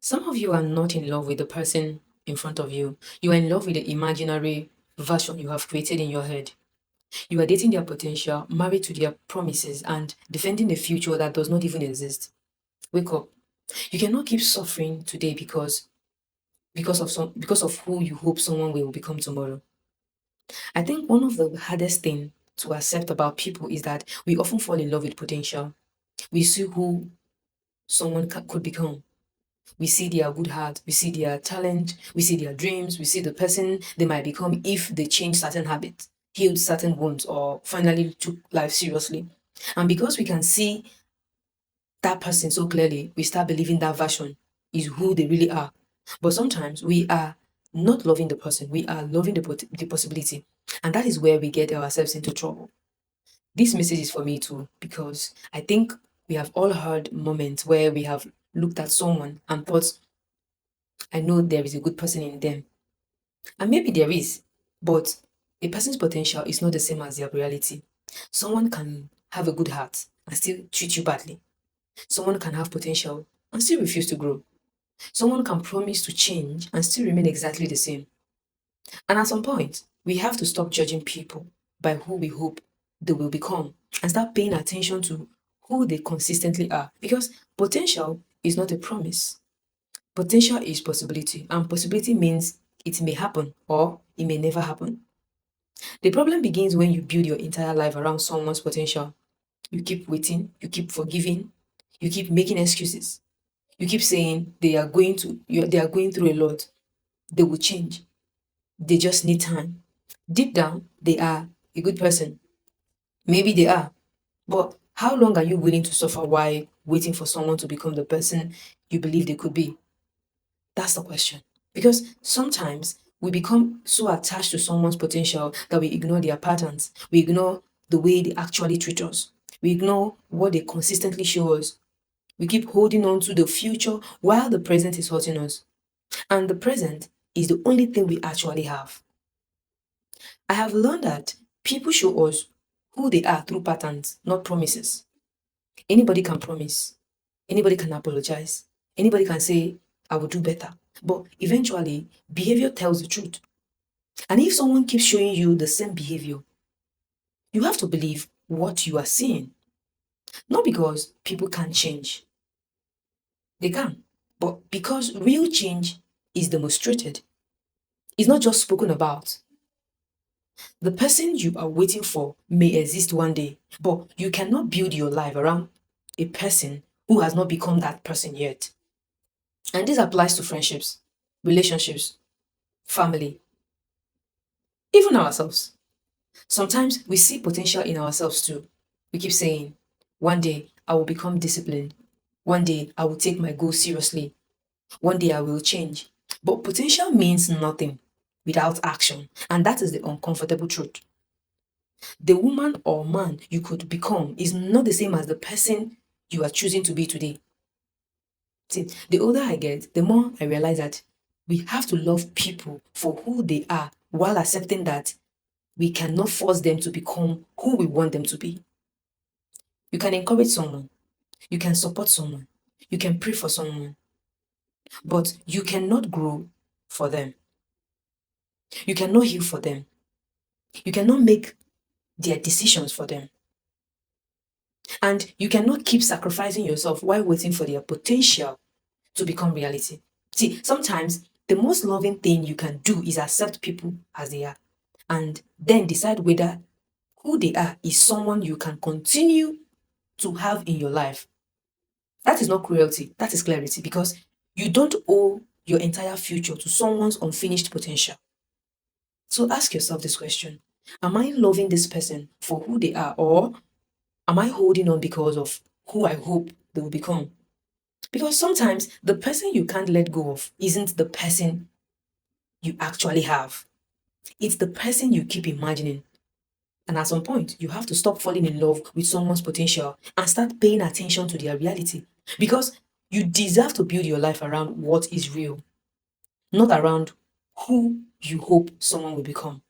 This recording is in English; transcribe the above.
Some of you are not in love with the person in front of you. You are in love with the imaginary version you have created in your head. You are dating their potential, married to their promises, and defending a future that does not even exist. Wake up. You cannot keep suffering today because of who you hope someone will become tomorrow. I think one of the hardest thing to accept about people is that we often fall in love with potential. We see who someone could become. We see their good heart, we see their talent, we see their dreams, we see the person they might become if they change certain habits, healed certain wounds, or finally took life seriously. And because we can see that person so clearly, we start believing that version is who they really are. But sometimes we are not loving the person, we are loving the possibility. And that is where we get ourselves into trouble. This message is for me too, because I think we have all heard moments where we have looked at someone and thought, I know there is a good person in them. And maybe there is, but a person's potential is not the same as their reality. Someone can have a good heart and still treat you badly. Someone can have potential and still refuse to grow. Someone can promise to change and still remain exactly the same. And at some point, we have to stop judging people by who we hope they will become and start paying attention to who they consistently are. Because potential is not a promise. Potential is possibility, and possibility means it may happen or it may never happen. The problem begins when you build your entire life around someone's potential. You keep waiting, you keep forgiving, you keep making excuses. You keep saying they are going through a lot. They will change. They just need time. Deep down, they are a good person. Maybe they are. But how long are you willing to suffer while waiting for someone to become the person you believe they could be? That's the question. Because sometimes we become so attached to someone's potential that we ignore their patterns. We ignore the way they actually treat us. We ignore what they consistently show us. We keep holding on to the future while the present is hurting us. And the present is the only thing we actually have. I have learned that people show us who they are through patterns, not promises. Anybody can promise. Anybody can apologize. Anybody can say, I will do better. But eventually, behavior tells the truth. And if someone keeps showing you the same behavior, you have to believe what you are seeing. Not because people can't change, they can, but because real change is demonstrated. It's not just spoken about. The person you are waiting for may exist one day, but you cannot build your life around a person who has not become that person yet. And this applies to friendships, relationships, family, even ourselves. Sometimes we see potential in ourselves too. We keep saying, one day I will become disciplined. One day I will take my goals seriously. One day I will change. But potential means nothing without action. And that is the uncomfortable truth. The woman or man you could become is not the same as the person you are choosing to be today. See, the older I get, the more I realize that we have to love people for who they are while accepting that we cannot force them to become who we want them to be. You can encourage someone, you can support someone, you can pray for someone, but you cannot grow for them. You cannot heal for them. You cannot make their decisions for them. And you cannot keep sacrificing yourself while waiting for their potential to become reality. See, sometimes the most loving thing you can do is accept people as they are and then decide whether who they are is someone you can continue to have in your life. That is not cruelty, that is clarity because you don't owe your entire future to someone's unfinished potential. So ask yourself this question. Am I loving this person for who they are, or am I holding on because of who I hope they will become? Because sometimes the person you can't let go of isn't the person you actually have. It's the person you keep imagining. And at some point, you have to stop falling in love with someone's potential and start paying attention to their reality. Because you deserve to build your life around what is real, not around who you hope someone will become.